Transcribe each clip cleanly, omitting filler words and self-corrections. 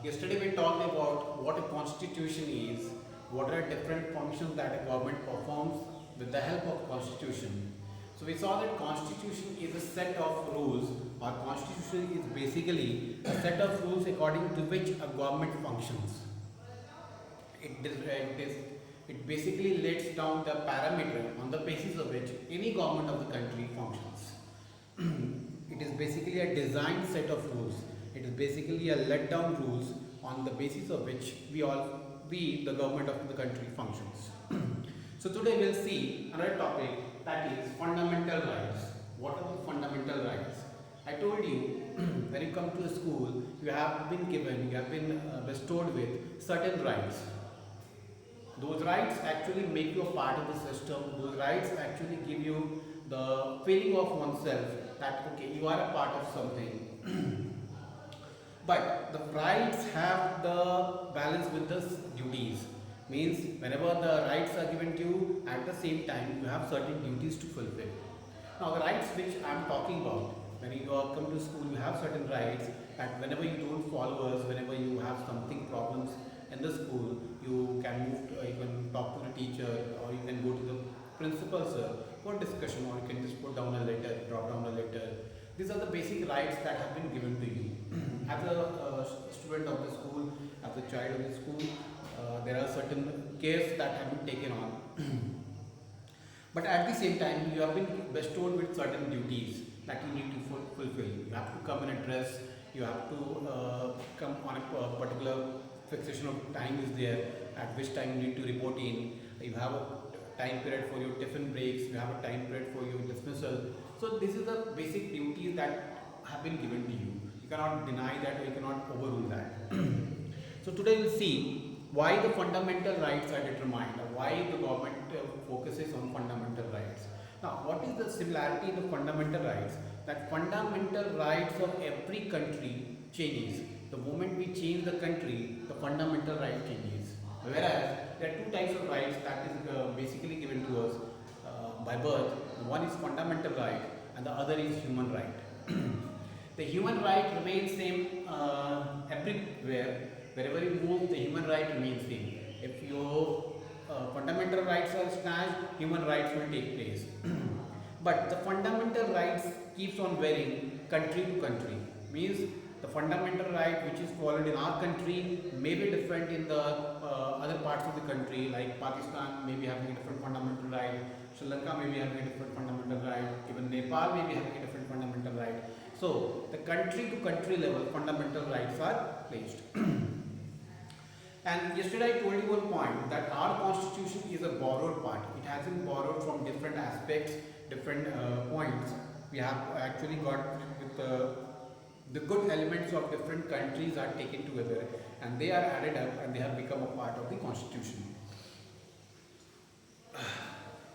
Yesterday we talked about what a constitution is, what are different functions that a government performs with the help of constitution. So we saw that constitution is a set of rules, or constitution is basically a set of rules according to which a government functions. It basically lays down the parameter on the basis of which any government of the country functions. It is basically a designed set of rules. It is basically a let down rules on the basis of which the government of the country functions. So today we'll see another topic, that is fundamental rights. What are the fundamental rights? I told you when you come to a school, you have been bestowed with certain rights. Those rights actually make you a part of the system. Those rights actually give you the feeling of oneself that okay, you are a part of something. But the rights have the balance with the duties. Means whenever the rights are given to you, at the same time you have certain duties to fulfill. Now the rights which I am talking about, when you come to school, you have certain rights, and whenever you don't follow us, whenever you have something problems in the school, you can you can talk to the teacher, or you can go to the principal sir for discussion, or you can just put down a letter, drop down a letter. These are the basic rights that have been given to you. As a student of the school, as a child of the school, there are certain cares that have been taken on. But at the same time, you have been bestowed with certain duties that you need to fulfill. You have to come in a dress, you have to come on a particular fixation of time is there, at which time you need to report in. You have a time period for your tiffin breaks, you have a time period for your dismissal. So this is the basic duties that have been given to you. You cannot deny that, or you cannot overrule that. So today we'll see why the fundamental rights are determined, or why the government focuses on fundamental rights. Now, what is the similarity in the fundamental rights? That fundamental rights of every country changes. The moment we change the country, the fundamental right changes. Whereas there are two types of rights that is basically given to us by birth. One is fundamental right, and the other is human right. The human right remains same everywhere. Wherever you move, the human right remains same. If your fundamental rights are snatched, human rights will take place. But the fundamental rights keeps on varying country to country. Means the fundamental right which is followed in our country may be different in the other parts of the country, like Pakistan may be having a different fundamental right, Sri Lanka may be having a different fundamental right, even Nepal may be having a different fundamental right. So the country to country level fundamental rights are placed. And yesterday I told you one point, that our constitution is a borrowed part. It has been borrowed from different aspects, different points. We have actually got with the good elements of different countries are taken together, and they are added up, and they have become a part of the constitution.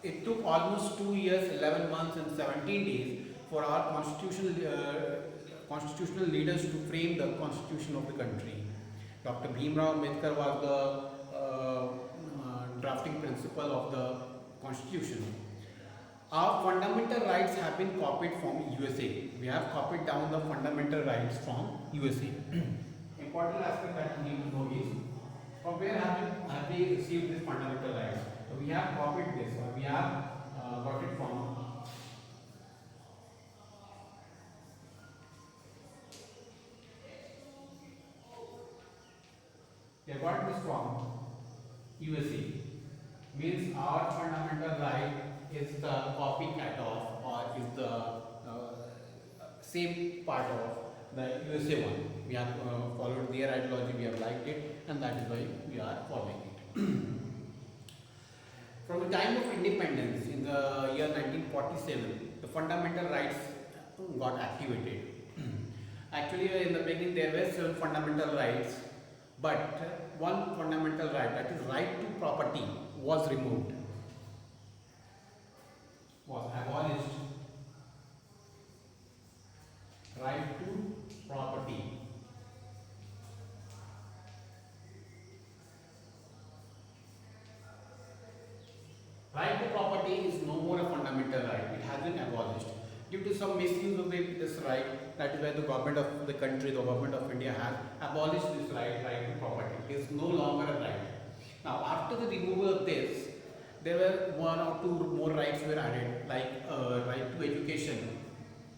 It took almost 2 years, 11 months and 17 days for our constitutional leaders to frame the constitution of the country. Dr. Bhimrao Ambedkar was the drafting principal of the constitution. Our fundamental rights have been copied from USA. We have copied down the fundamental rights from USA. Important aspect that you need to know is, from where have we received these fundamental rights? So we have copied this, or we have got it from they got this from USA. Means our fundamental right is the copycat of, or is the same part of the USA one. We have followed their ideology, we have liked it, and that is why we are following it. From the time of independence in the year 1947, the fundamental rights got activated. Actually, in the beginning there were 7 fundamental rights, but one fundamental right, that is right to property, was removed, was abolished. Right to property. Right to property is no more a fundamental right. It has been abolished. Due to some misuse of this right, That is why the government of the country, the government of India has abolished this right to property. It is no longer a right. Now, after the removal of this, there were one or two more rights were added, like right to education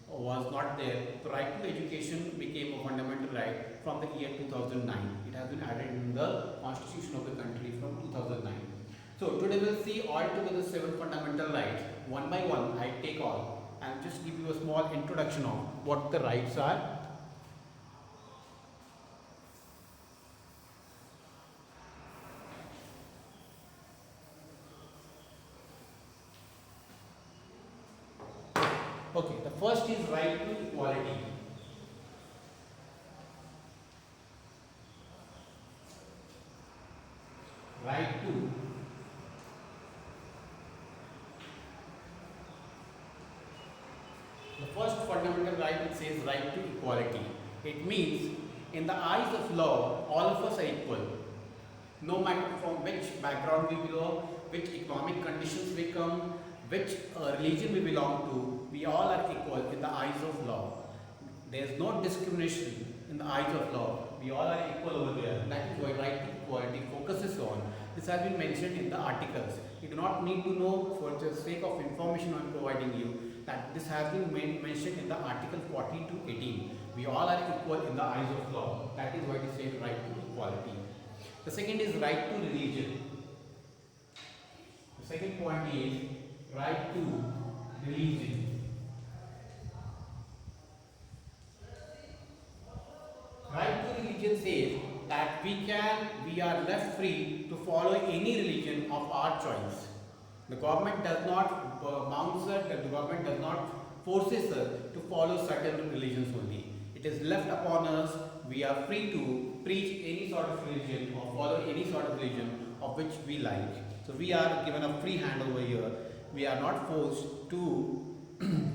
was not there. The right to education became a fundamental right from the year 2009. It has been added in the constitution of the country from 2009. So today we'll see altogether 7 fundamental rights. One by one, I take all and just give you a small introduction of what the rights are. Okay, the first is right to equality. Right to the first fundamental right, it says right to equality. It means in the eyes of law, all of us are equal. No matter from which background we belong, which economic conditions we come, which religion we belong to, we all are equal in the eyes of law. There is no discrimination in the eyes of law. We all are equal over there. That is why right to equality focuses on. This has been mentioned in the articles. You do not need to know, for the sake of information I am providing you, that this has been mentioned in the article 14 to 18. We all are equal in the eyes of law. That is why it is said right to equality. The second is right to religion. The second point is right to religion. Right to religion says that we are left free to follow any religion of our choice. The government does not bounds us, the government does not forces us to follow certain religions only. It is left upon us. We are free to preach any sort of religion or follow any sort of religion of which we like. So we are given a free hand over here. We are not forced to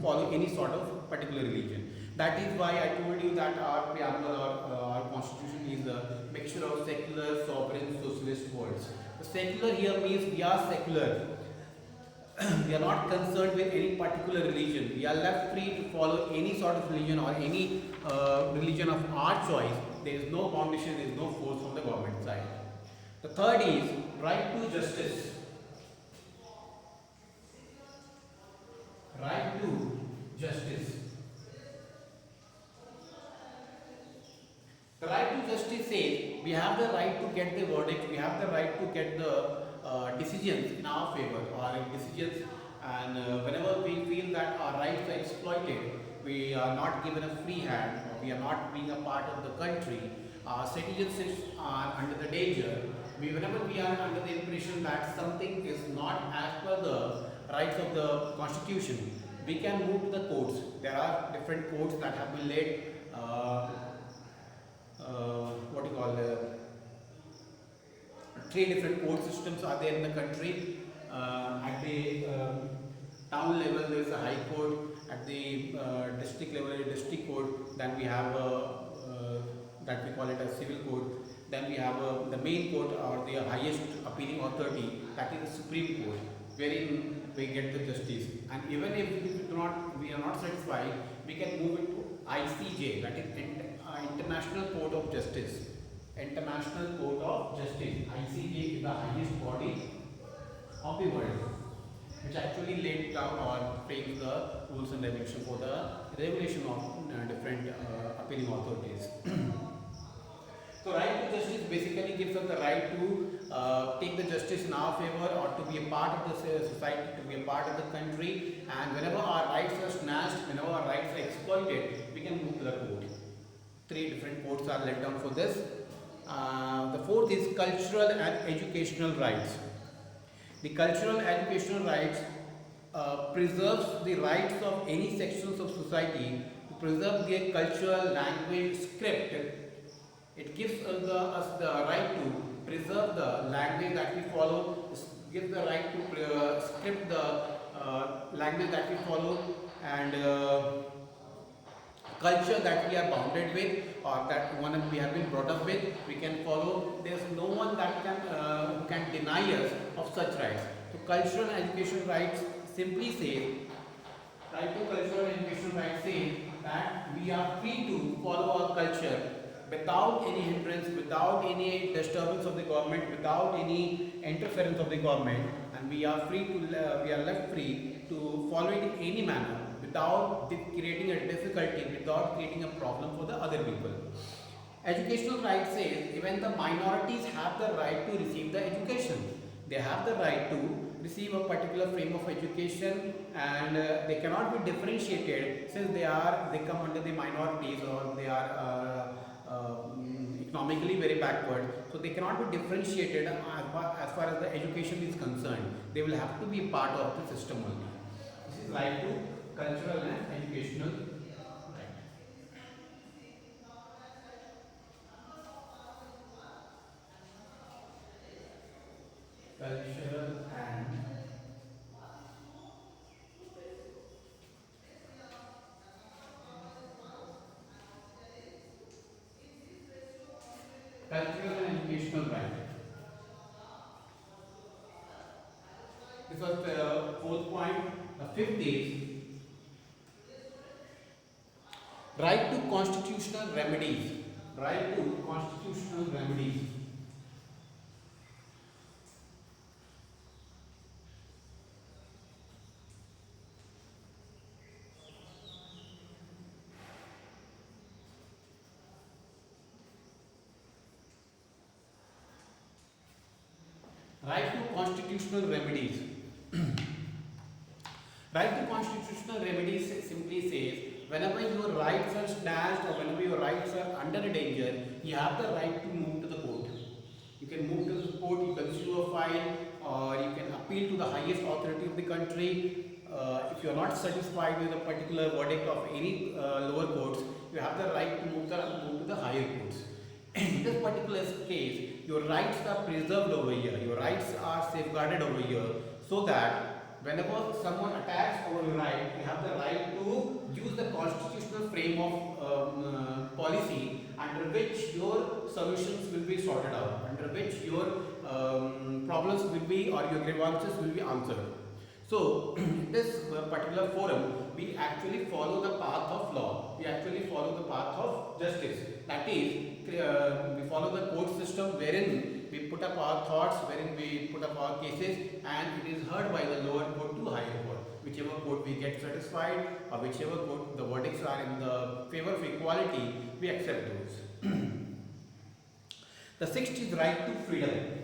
follow any sort of particular religion. That is why I told you that our preamble or our constitution is a mixture of secular, sovereign, socialist words. The secular here means we are secular. We are not concerned with any particular religion. We are left free to follow any sort of religion or any religion of our choice. There is no foundation, there is no force from the government side. The third is right to justice. Right to justice. The right to justice says we have the right to get the verdict, we have the right to get the decisions in our favor or decisions, and whenever we feel that our rights are exploited, we are not given a free hand, or we are not being a part of the country, our citizens are under the danger. Whenever we are under the impression that something is not as per the rights of the constitution, we can move to the courts. There are different courts that have been laid, what you call, 3 different court systems are there in the country. At the town level there is a high court, at the district level a district court, then we have that we call it a civil court, then we have the main court or the highest appealing authority, that is the Supreme Court, wherein we get the justice. And even if we are not satisfied, we can move it to ICJ, that is International Court of Justice. International Court of Justice. ICJ is the highest body of the world, which actually laid down or frames the rules and regulations for the regulation of different appealing authorities. So right to justice basically gives us the right to take the justice in our favor, or to be a part of the society, to be a part of the country, and whenever our rights are snatched, whenever our rights are exploited, we can move to the court. 3 different courts are laid down for this. The fourth is cultural and educational rights. The cultural and educational rights preserves the rights of any sections of society to preserve their cultural, language, script. It gives us the right to preserve the language that we follow, gives the right to script the language that we follow, and culture that we are bounded with, or that one we have been brought up with, we can follow. There is no one that can deny us of such rights. So cultural and educational rights simply say, right to cultural and educational rights say that we are free to follow our culture without any hindrance, without any disturbance of the government, without any interference of the government, and we are free to we are left free to follow it in any manner without creating a difficulty, without creating a problem for the other people. Educational right says even the minorities have the right to receive the education. They have the right to receive a particular frame of education, and they cannot be differentiated since they come under the minorities, or they are economically very backward. So they cannot be differentiated as far as the education is concerned. They will have to be part of the system only. This is right to cultural and educational right. Cultural and cultural and educational right. This was the fourth point. The fifth is right to constitutional remedies. Right to constitutional remedies. Right to constitutional remedies. Right to constitutional remedies simply says whenever your rights are snatched or whenever your rights are under danger, you have the right to move to the court. You can move to the court, you can sue a file, or you can appeal to the highest authority of the country. If you are not satisfied with a particular verdict of any lower courts, you have the right to move to the higher courts. In this particular case, your rights are preserved over here, your rights are safeguarded over here, so that whenever someone attacks our right, we have the right to use the constitutional frame of policy under which your solutions will be sorted out, under which your problems will be, or your grievances will be answered. So, in this particular forum, we actually follow the path of law. We actually follow the path of justice. That is, we follow the court system wherein we put up our thoughts, wherein we put up our cases, and it is heard by the lower court to higher court. Whichever court we get satisfied, or whichever court the verdicts are in the favor of equality, we accept those. The sixth is right to freedom.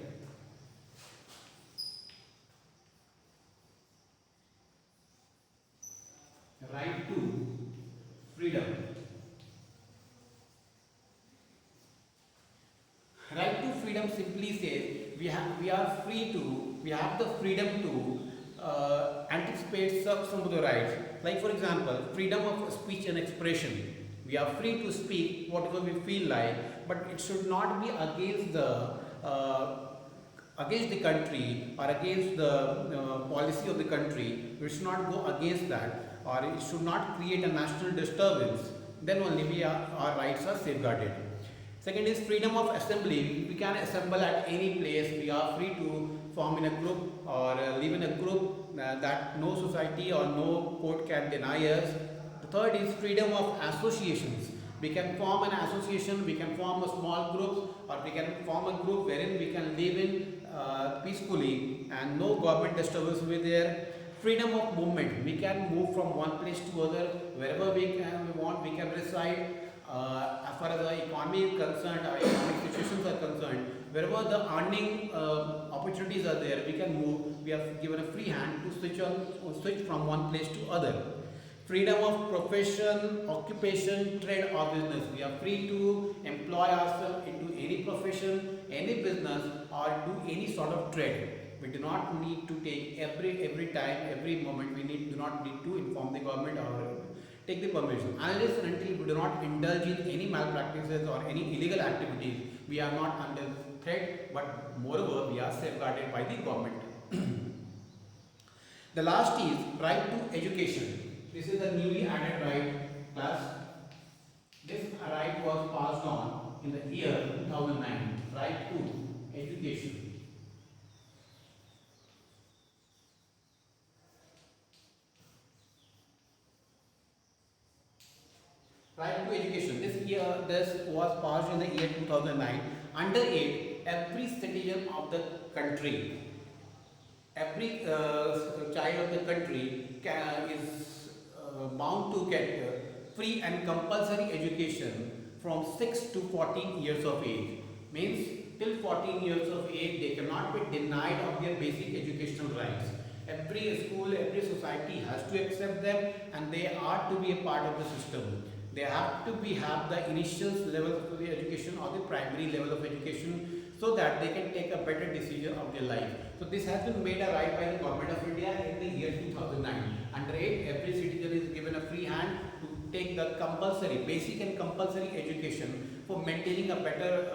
Right to freedom. Right to freedom simply says we have the freedom to anticipate some of the rights. Like for example, freedom of speech and expression. We are free to speak whatever we feel like, but it should not be against the country or against the policy of the country. We should not go against that, or it should not create a national disturbance. Then only our rights are safeguarded. Second is freedom of assembly. We can assemble at any place. We are free to form in a group or live in a group that no society or no court can deny us. The third is freedom of associations. We can form an association, we can form a small group, or we can form a group wherein we can live in peacefully and no government disturbance will be there. Freedom of movement. We can move from one place to other wherever we want. We can reside. As far as the economy is concerned, our economic situations are concerned, wherever the earning opportunities are there, we can move. We are given a free hand to switch from one place to other. Freedom of profession, occupation, trade or business. We are free to employ ourselves into any profession, any business, or do any sort of trade. We do not need to take every time, every moment. Do not need to inform the government or take the permission. Unless and until we do not indulge in any malpractices or any illegal activities, we are not under threat. But moreover, we are safeguarded by the government. The last is right to education. This is the newly added right class. This right was passed on in the year 2009. Right to education. this was passed in the year 2009. Under it, every citizen of the country, every child of the country is bound to get free and compulsory education from 6 to 14 years of age. Means till 14 years of age they cannot be denied of their basic educational rights. Every school, every society has to accept them, and they are to be a part of the system. They have to be have the initial level of the education or the primary level of education, so that they can take a better decision of their life. So this has been made a right by the government of India in the year 2009. Under it, every citizen is given a free hand to take the compulsory, basic and compulsory education for maintaining a better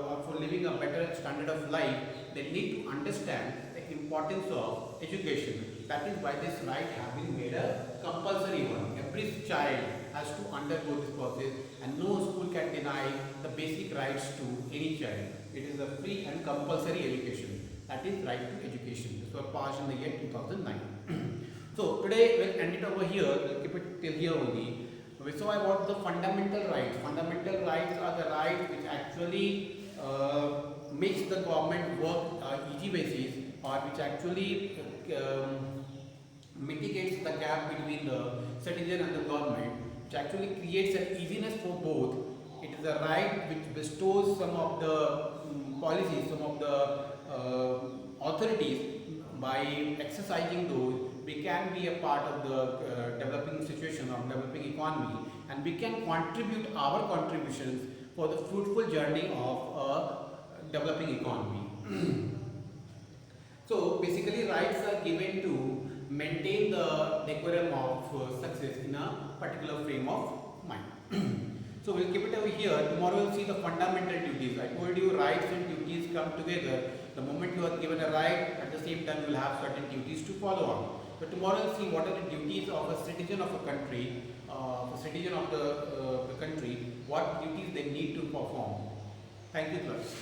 or for living a better standard of life. They need to understand the importance of education. That is why this right has been made a compulsory one. Every child has to undergo this process, and no school can deny the basic rights to any child. It is a free and compulsory education. That is right to education. This was passed in the year 2009. So today we'll end it over here. We'll keep it till here only. We saw about the fundamental rights. Fundamental rights are the rights which actually makes the government work easy basis, or which actually mitigates the gap between the citizen and the government, which actually creates an easiness for both. It is a right which bestows some of the policies, some of the authorities. By exercising those, we can be a part of the developing situation or developing economy, and we can contribute our contributions for the fruitful journey of a developing economy. So basically rights are given to maintain the decorum of success in a particular frame of mind. So we'll keep it over here. Tomorrow we'll see the fundamental duties. I told you rights and duties come together. The moment you are given a right, at the same time you will have certain duties to follow on. So tomorrow we'll see what are the duties of a citizen of a country, what duties they need to perform. Thank you, class.